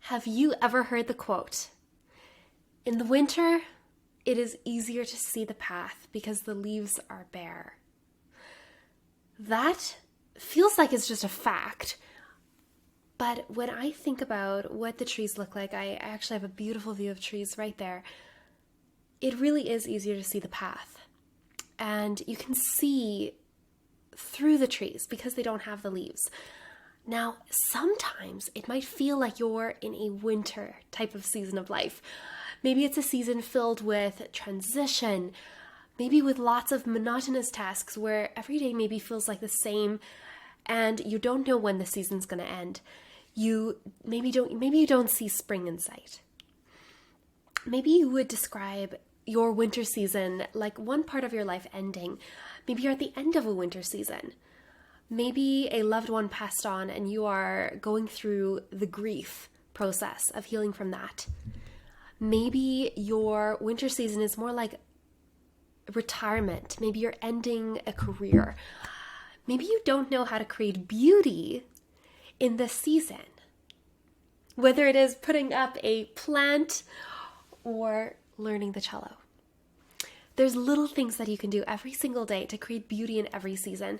Have you ever heard the quote, "In the winter, it is easier to see the path because the leaves are bare"? That feels like it's just a fact, but when I think about what the trees look like, I actually have a beautiful view of trees right there. It really is easier to see the path. And you can see through the trees because they don't have the leaves. Now, sometimes it might feel like you're in a winter type of season of life. Maybe it's a season filled with transition, maybe with lots of monotonous tasks where every day maybe feels like the same and you don't know when the season's going to end. Maybe you don't see spring in sight. Maybe you would describe your winter season like one part of your life ending. Maybe you're at the end of a winter season. Maybe a loved one passed on and you are going through the grief process of healing from that. Maybe your winter season is more like retirement. Maybe you're ending a career. Maybe you don't know how to create beauty in this season. Whether it is putting up a plant or learning the cello. There's little things that you can do every single day to create beauty in every season.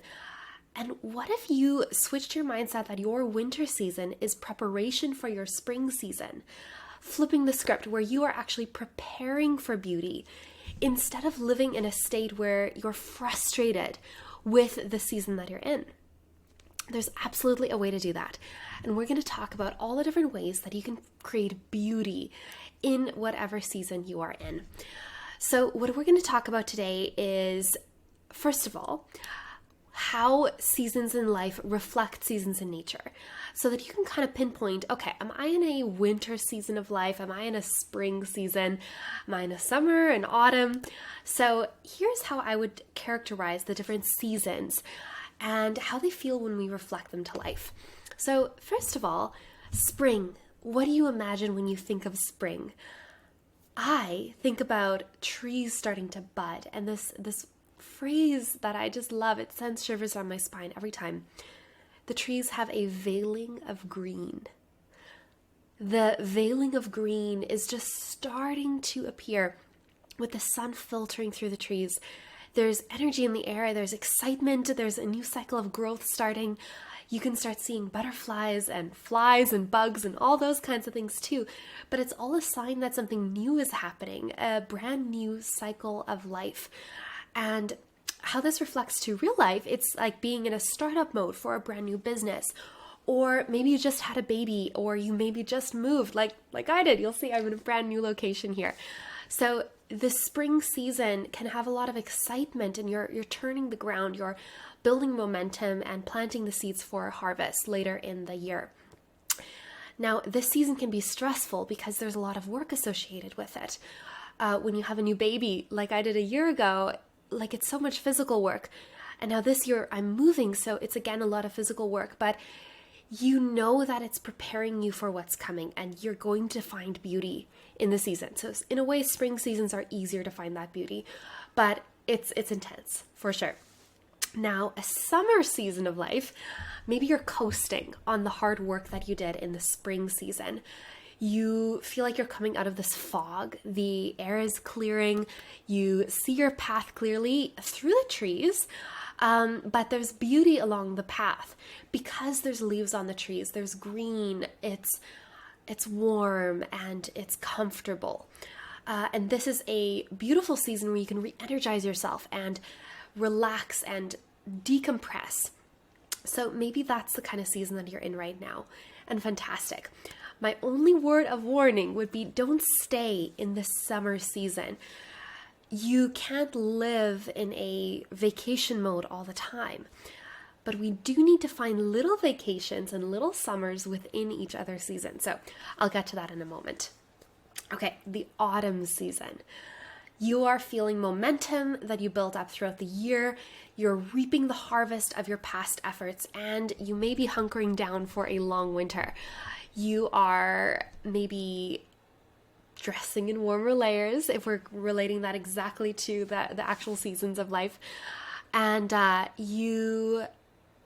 And what if you switched your mindset that your winter season is preparation for your spring season? Flipping the script where you are actually preparing for beauty instead of living in a state where you're frustrated with the season that you're in. There's absolutely a way to do that. And we're going to talk about all the different ways that you can create beauty in whatever season you are in. So what we're going to talk about today is, first of all, how seasons in life reflect seasons in nature, so that you can kind of pinpoint, okay, am I in a winter season of life? Am I in a spring season? Am I in a summer, an autumn? So here's how I would characterize the different seasons and how they feel when we reflect them to life. So first of all, spring. What do you imagine when you think of spring? I think about trees starting to bud, and this phrase that I just love, it sends shivers on my spine every time. The trees have a veiling of green. The veiling of green is just starting to appear with the sun filtering through the trees. There's energy in the air, there's excitement, there's a new cycle of growth starting. You can start seeing butterflies and flies and bugs and all those kinds of things too. But it's all a sign that something new is happening, a brand new cycle of life. And how this reflects to real life, it's like being in a startup mode for a brand new business. Or maybe you just had a baby, or you maybe just moved like I did. You'll see I'm in a brand new location here. So the spring season can have a lot of excitement, and you're turning the ground, you're building momentum and planting the seeds for harvest later in the year. Now, this season can be stressful because there's a lot of work associated with it. When you have a new baby, like I did a year ago, like it's so much physical work. And now this year I'm moving, so it's again a lot of physical work, but you know that it's preparing you for what's coming, and you're going to find beauty in the season. So in a way, spring seasons are easier to find that beauty, but it's intense for sure. Now, a summer season of life, maybe you're coasting on the hard work that you did in the spring season. You feel like you're coming out of this fog. The air is clearing. You see your path clearly through the trees, but there's beauty along the path because there's leaves on the trees. There's green. It's warm and it's comfortable. And this is a beautiful season where you can re-energize yourself and relax and decompress. So maybe that's the kind of season that you're in right now, and fantastic. My only word of warning would be don't stay in the summer season. You can't live in a vacation mode all the time, but we do need to find little vacations and little summers within each other season. So I'll get to that in a moment. Okay, the autumn season. You are feeling momentum that you built up throughout the year. You're reaping the harvest of your past efforts, and you may be hunkering down for a long winter. You are maybe dressing in warmer layers, if we're relating that exactly to the actual seasons of life. And you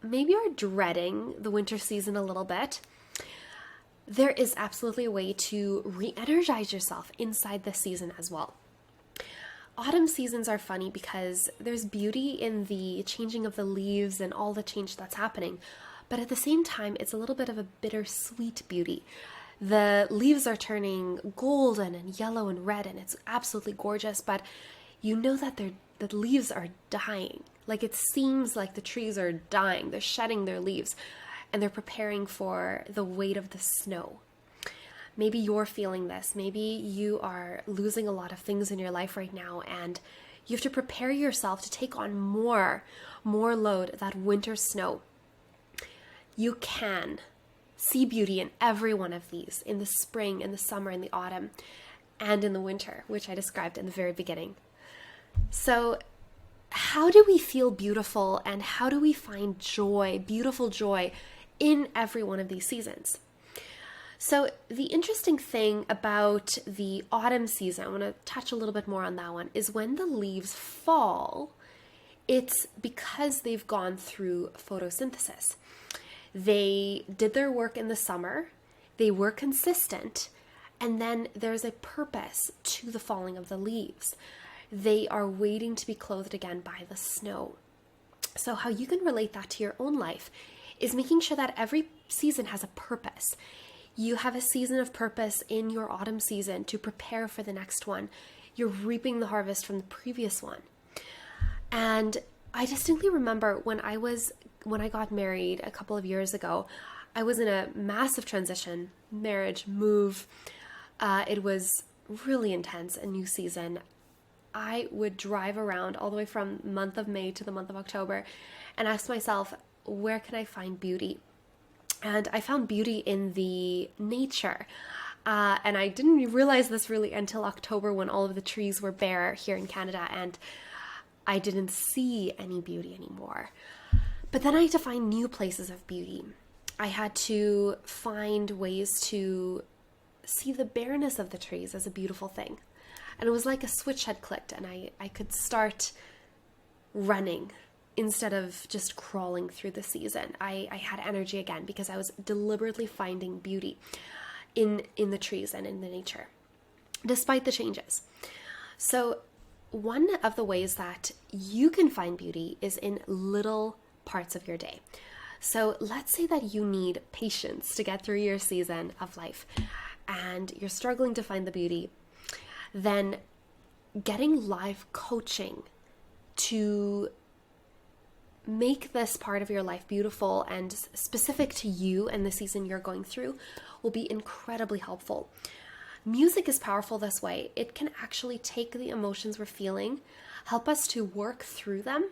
maybe are dreading the winter season a little bit. there is absolutely a way to re-energize yourself inside the season as well. Autumn seasons are funny because there's beauty in the changing of the leaves and all the change that's happening. But at the same time, it's a little bit of a bittersweet beauty. The leaves are turning golden and yellow and red, and it's absolutely gorgeous, but you know that the leaves are dying. Like, it seems like the trees are dying. They're shedding their leaves, and they're preparing for the weight of the snow. Maybe you're feeling this. Maybe you are losing a lot of things in your life right now, and you have to prepare yourself to take on more load, that winter snow. You can see beauty in every one of these, in the spring, in the summer, in the autumn, and in the winter, which I described in the very beginning. So how do we feel beautiful, and how do we find joy, beautiful joy, in every one of these seasons? So the interesting thing about the autumn season, I want to touch a little bit more on that one, is when the leaves fall, it's because they've gone through photosynthesis. They did their work in the summer, they were consistent, and then there's a purpose to the falling of the leaves. They are waiting to be clothed again by the snow. So how you can relate that to your own life is making sure that every season has a purpose. You have a season of purpose in your autumn season to prepare for the next one. You're reaping the harvest from the previous one. And I distinctly remember when I got married a couple of years ago, I was in a massive transition, marriage, move. It was really intense, a new season. I would drive around all the way from the month of May to the month of October and ask myself, where can I find beauty? And I found beauty in the nature. And I didn't realize this really until October, when all of the trees were bare here in Canada and I didn't see any beauty anymore. But then I had to find new places of beauty. I had to find ways to see the bareness of the trees as a beautiful thing. And it was like a switch had clicked, and I could start running instead of just crawling through the season. I had energy again because I was deliberately finding beauty in the trees and in the nature, despite the changes. So one of the ways that you can find beauty is in little parts of your day. So let's say that you need patience to get through your season of life and you're struggling to find the beauty. Then getting live coaching to make this part of your life beautiful and specific to you and the season you're going through will be incredibly helpful. Music is powerful this way. It can actually take the emotions we're feeling, help us to work through them,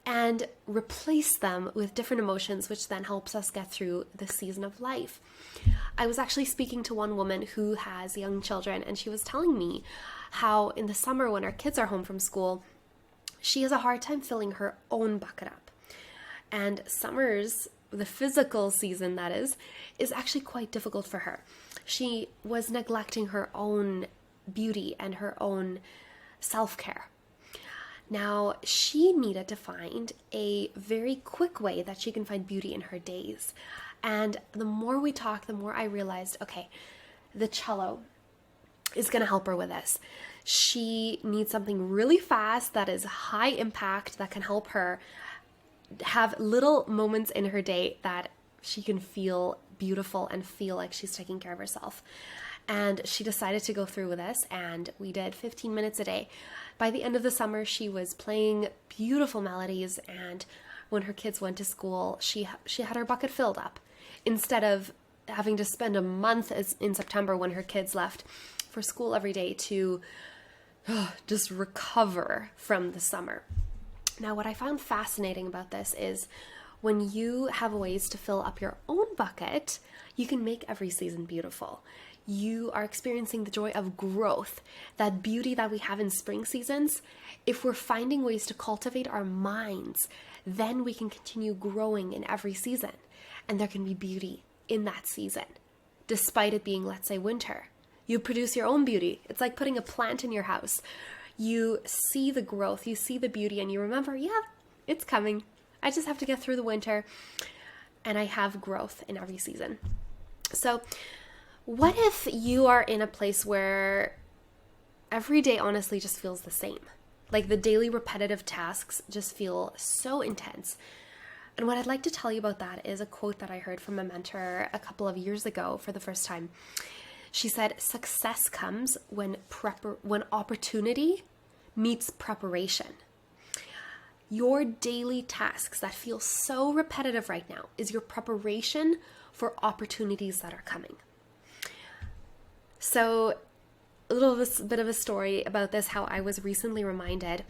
and replace them with different emotions, which then helps us get through the season of life. I was actually speaking to one woman who has young children, and she was telling me how in the summer when our kids are home from school, she has a hard time filling her own bucket up. And summers, the physical season that is actually quite difficult for her. She was neglecting her own beauty and her own self-care. Now, she needed to find a very quick way that she can find beauty in her days. And the more we talked, the more I realized, okay, the cello is going to help her with this. She needs something really fast that is high impact, that can help her have little moments in her day that she can feel beautiful and feel like she's taking care of herself. And she decided to go through with this, and we did 15 minutes a day. By the end of the summer, she was playing beautiful melodies, and when her kids went to school, she had her bucket filled up. Instead of having to spend a month in September when her kids left for school every day to just recover from the summer. Now, what I found fascinating about this is when you have ways to fill up your own bucket, you can make every season beautiful. You are experiencing the joy of growth, that beauty that we have in spring seasons. If we're finding ways to cultivate our minds, then we can continue growing in every season. And there can be beauty in that season, despite it being, let's say, winter. You produce your own beauty. It's like putting a plant in your house. You see the growth, you see the beauty, and you remember, yeah, it's coming. I just have to get through the winter, and I have growth in every season. So what if you are in a place where every day honestly just feels the same? Like the daily repetitive tasks just feel so intense. And what I'd like to tell you about that is a quote that I heard from a mentor a couple of years ago for the first time. She said, "Success comes when opportunity meets preparation." Your daily tasks that feel so repetitive right now is your preparation for opportunities that are coming. So a little bit of a story about this, how I was recently reminded.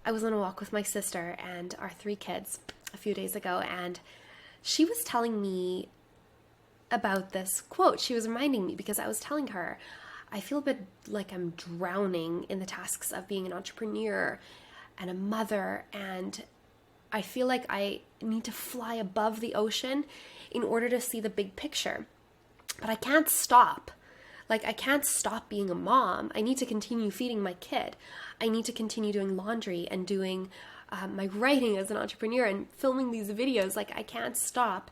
I was on a walk with my sister and our 3 kids a few days ago, and she was telling me about this quote. She was reminding me because I was telling her, I feel a bit like I'm drowning in the tasks of being an entrepreneur and a mother, and I feel like I need to fly above the ocean in order to see the big picture. But I can't stop. Like, I can't stop being a mom. I need to continue feeding my kid. I need to continue doing laundry and doing my writing as an entrepreneur and filming these videos. Like, I can't stop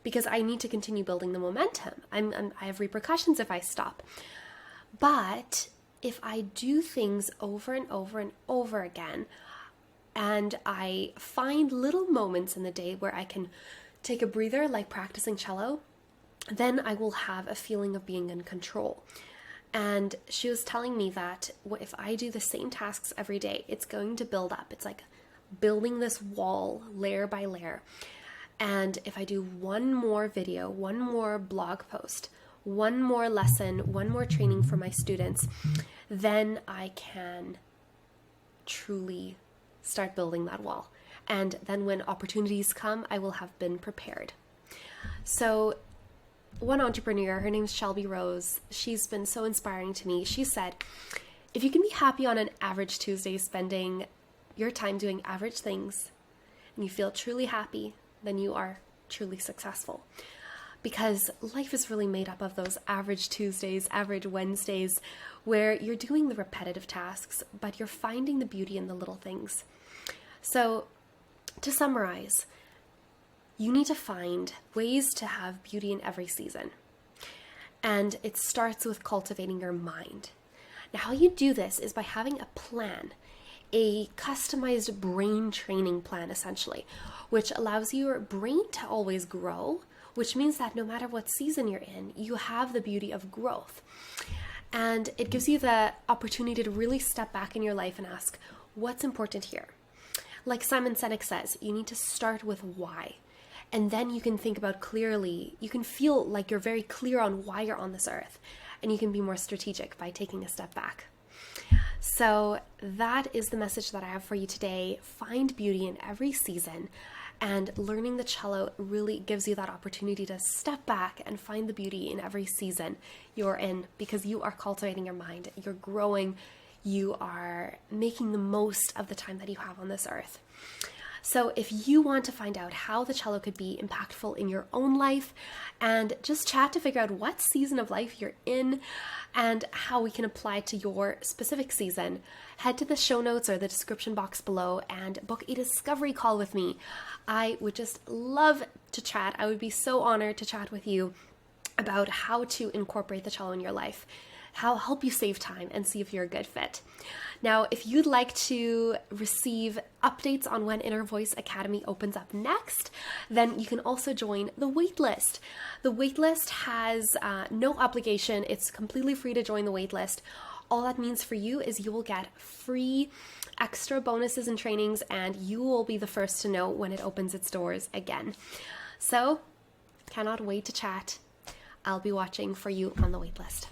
because I need to continue building the momentum. I have repercussions if I stop. But if I do things over and over and over again, and I find little moments in the day where I can take a breather, like practicing cello, then I will have a feeling of being in control. And she was telling me that if I do the same tasks every day, it's going to build up. It's like building this wall layer by layer. And if I do one more video, one more blog post, one more lesson, one more training for my students, then I can truly start building that wall. And then when opportunities come, I will have been prepared. So one entrepreneur, her name's Shelby Rose, she's been so inspiring to me. She said, if you can be happy on an average Tuesday spending your time doing average things and you feel truly happy, then you are truly successful. Because life is really made up of those average Tuesdays, average Wednesdays, where you're doing the repetitive tasks, but you're finding the beauty in the little things. So to summarize, you need to find ways to have beauty in every season. And it starts with cultivating your mind. Now, how you do this is by having a plan, a customized brain training plan, essentially, which allows your brain to always grow, which means that no matter what season you're in, you have the beauty of growth. And it gives you the opportunity to really step back in your life and ask, what's important here? Like Simon Sinek says, you need to start with why. And then you can think about clearly, you can feel like you're very clear on why you're on this earth. And you can be more strategic by taking a step back. So that is the message that I have for you today. Find beauty in every season. And learning the cello really gives you that opportunity to step back and find the beauty in every season you're in, because you are cultivating your mind, you're growing, you are making the most of the time that you have on this earth. So if you want to find out how the cello could be impactful in your own life and just chat to figure out what season of life you're in and how we can apply it to your specific season, head to the show notes or the description box below and book a discovery call with me. I would just love to chat. I would be so honored to chat with you about how to incorporate the cello in your life, how help you save time and see if you're a good fit. Now, if you'd like to receive updates on when Inner Voice Academy opens up next, then you can also join the waitlist. The waitlist has no obligation. It's completely free to join the waitlist. All that means for you is you will get free extra bonuses and trainings, and you will be the first to know when it opens its doors again. So, cannot wait to chat. I'll be watching for you on the waitlist.